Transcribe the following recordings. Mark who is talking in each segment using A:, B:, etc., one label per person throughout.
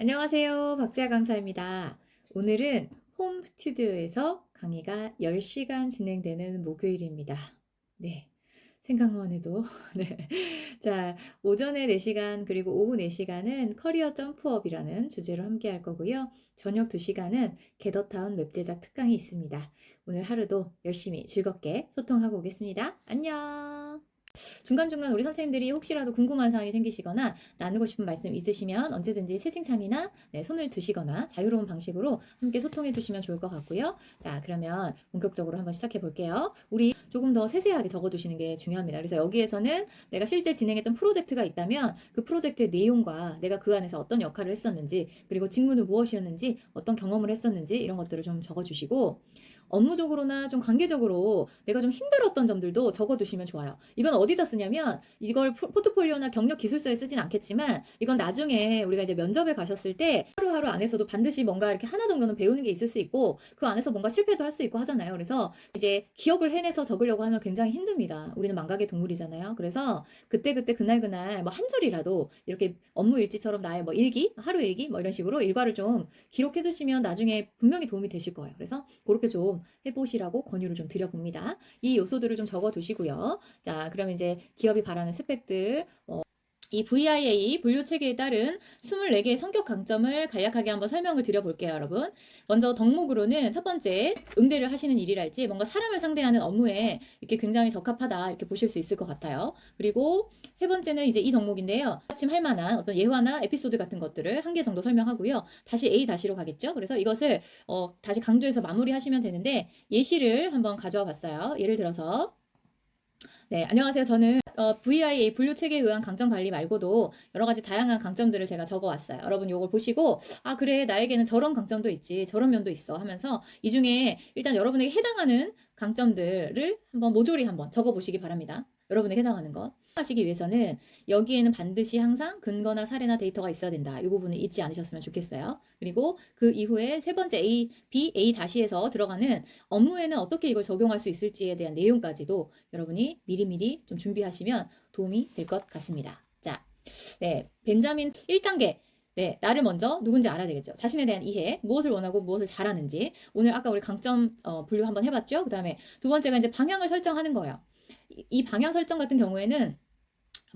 A: 안녕하세요. 박지아 강사입니다. 오늘은 홈 스튜디오에서 강의가 10시간 진행되는 목요일입니다. 네. 생각만 해도 네. 자, 오전에 4시간 그리고 오후 4시간은 커리어 점프업이라는 주제로 함께 할 거고요. 저녁 2시간은 겟더타운 웹 제작 특강이 있습니다. 오늘 하루도 열심히 즐겁게 소통하고 오겠습니다. 안녕. 중간중간 우리 선생님들이 혹시라도 궁금한 사항이 생기시거나 나누고 싶은 말씀 있으시면 언제든지 채팅창이나 손을 드시거나 자유로운 방식으로 함께 소통해 주시면 좋을 것 같고요. 자, 그러면 본격적으로 한번 시작해 볼게요. 우리 조금 더 세세하게 적어 두시는 게 중요합니다. 그래서 여기에서는 내가 실제 진행했던 프로젝트가 있다면 그 프로젝트의 내용과 내가 그 안에서 어떤 역할을 했었는지, 그리고 직무는 무엇이었는지, 어떤 경험을 했었는지 이런 것들을 좀 적어 주시고, 업무적으로나 좀 관계적으로 내가 좀 힘들었던 점들도 적어두시면 좋아요. 이건 어디다 쓰냐면 이걸 포트폴리오나 경력 기술서에 쓰진 않겠지만 이건 나중에 우리가 이제 면접에 가셨을 때 하루하루 안에서도 반드시 뭔가 이렇게 하나 정도는 배우는 게 있을 수 있고 그 안에서 뭔가 실패도 할 수 있고 하잖아요. 그래서 이제 기억을 해내서 적으려고 하면 굉장히 힘듭니다. 우리는 망각의 동물이잖아요. 그래서 그때그때 그날그날 뭐 한 줄이라도 이렇게 업무 일지처럼 나의 뭐 일기, 하루 일기 뭐 이런 식으로 일과를 좀 기록해 두시면 나중에 분명히 도움이 되실 거예요. 그래서 그렇게 좀 해보시라고 권유를 좀 드려봅니다. 이 요소들을 좀 적어 두시고요. 자, 그럼 이제 기업이 바라는 스펙들, 이 VIA 분류 체계에 따른 24개의 성격 강점을 간략하게 한번 설명을 드려볼게요, 여러분. 먼저 덕목으로는 첫 번째, 응대를 하시는 일이랄지 뭔가 사람을 상대하는 업무에 이렇게 굉장히 적합하다 이렇게 보실 수 있을 것 같아요. 그리고 세 번째는 이제 이 덕목인데요. 마침 할 만한 어떤 예화나 에피소드 같은 것들을 한 개 정도 설명하고요. 다시 A-로 가겠죠. 그래서 이것을 다시 강조해서 마무리하시면 되는데 예시를 한번 가져와 봤어요. 예를 들어서 네, 안녕하세요. 저는 VIA 분류 체계에 의한 강점 관리 말고도 여러 가지 다양한 강점들을 제가 적어왔어요. 여러분 이걸 보시고 아 그래 나에게는 저런 강점도 있지 저런 면도 있어 하면서 이 중에 일단 여러분에게 해당하는 강점들을 한번 모조리 한번 적어보시기 바랍니다. 여러분에게 해당하는 것. 하시기 위해서는 여기에는 반드시 항상 근거나 사례나 데이터가 있어야 된다. 이 부분을 잊지 않으셨으면 좋겠어요. 그리고 그 이후에 세 번째 A, B, A-에서 들어가는 업무에는 어떻게 이걸 적용할 수 있을지에 대한 내용까지도 여러분이 미리미리 좀 준비하시면 도움이 될 것 같습니다. 자, 네, 벤자민 1단계. 네, 나를 먼저 누군지 알아야 되겠죠. 자신에 대한 이해, 무엇을 원하고 무엇을 잘하는지. 오늘 아까 우리 강점 분류 한번 해봤죠. 그 다음에 두 번째가 이제 방향을 설정하는 거예요. 이 방향 설정 같은 경우에는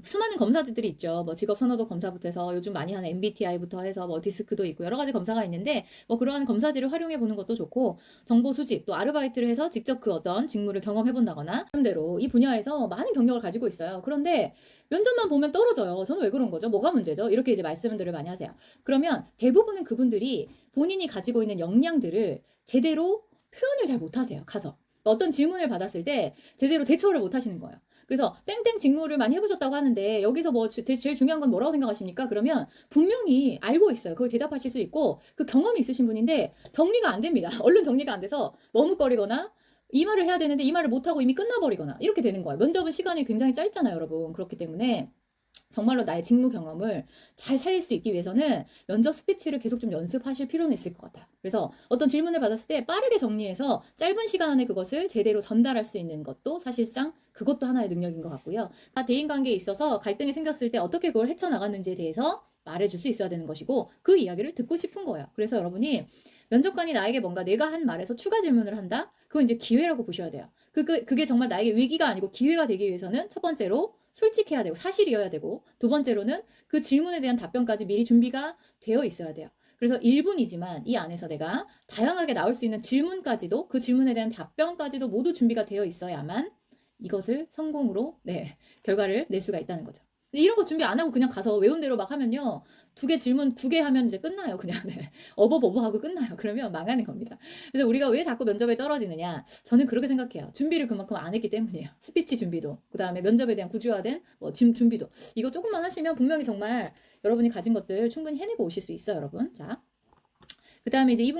A: 수많은 검사들이 있죠. 뭐 직업 선호도 검사부터 해서 요즘 많이 하는 MBTI부터 해서 뭐 디스크도 있고 여러 가지 검사가 있는데 뭐 그러한 검사지를 활용해 보는 것도 좋고 정보 수집 또 아르바이트를 해서 직접 그 어떤 직무를 경험해 본다거나 나름대로 이 분야에서 많은 경력을 가지고 있어요. 그런데 면접만 보면 떨어져요. 저는 왜 그런 거죠? 뭐가 문제죠? 이렇게 이제 말씀들을 많이 하세요. 그러면 대부분은 그분들이 본인이 가지고 있는 역량들을 제대로 표현을 잘 못하세요. 가서 어떤 질문을 받았을 때 제대로 대처를 못 하시는 거예요. 그래서 땡땡 직무를 많이 해보셨다고 하는데 여기서 뭐 제일 중요한 건 뭐라고 생각하십니까? 그러면 분명히 알고 있어요. 그걸 대답하실 수 있고 그 경험이 있으신 분인데 정리가 안 됩니다. 얼른 정리가 안 돼서 머뭇거리거나 이 말을 해야 되는데 이 말을 못하고 이미 끝나버리거나 이렇게 되는 거예요. 면접은 시간이 굉장히 짧잖아요, 여러분. 그렇기 때문에 정말로 나의 직무 경험을 잘 살릴 수 있기 위해서는 면접 스피치를 계속 좀 연습하실 필요는 있을 것 같아요. 그래서 어떤 질문을 받았을 때 빠르게 정리해서 짧은 시간 안에 그것을 제대로 전달할 수 있는 것도 사실상 그것도 하나의 능력인 것 같고요. 대인관계에 있어서 갈등이 생겼을 때 어떻게 그걸 헤쳐나갔는지에 대해서 말해줄 수 있어야 되는 것이고 그 이야기를 듣고 싶은 거예요. 그래서 여러분이 면접관이 나에게 뭔가 내가 한 말에서 추가 질문을 한다? 그건 이제 기회라고 보셔야 돼요. 그게 정말 나에게 위기가 아니고 기회가 되기 위해서는 첫 번째로 솔직해야 되고 사실이어야 되고 두 번째로는 그 질문에 대한 답변까지 미리 준비가 되어 있어야 돼요. 그래서 1분이지만 이 안에서 내가 다양하게 나올 수 있는 질문까지도 그 질문에 대한 답변까지도 모두 준비가 되어 있어야만 이것을 성공으로 결과를 낼 수가 있다는 거죠. 이런 거 준비 안 하고 그냥 가서 외운 대로 막 하면요. 질문 2개 하면 이제 끝나요. 그냥 어버버버 하고 끝나요. 그러면 망하는 겁니다. 그래서 우리가 왜 자꾸 면접에 떨어지느냐? 저는 그렇게 생각해요. 준비를 그만큼 안 했기 때문이에요. 스피치 준비도, 그 다음에 면접에 대한 구조화된 준비도. 이거 조금만 하시면 분명히 정말 여러분이 가진 것들 충분히 해내고 오실 수 있어요, 여러분. 자, 그 다음에 이제 이분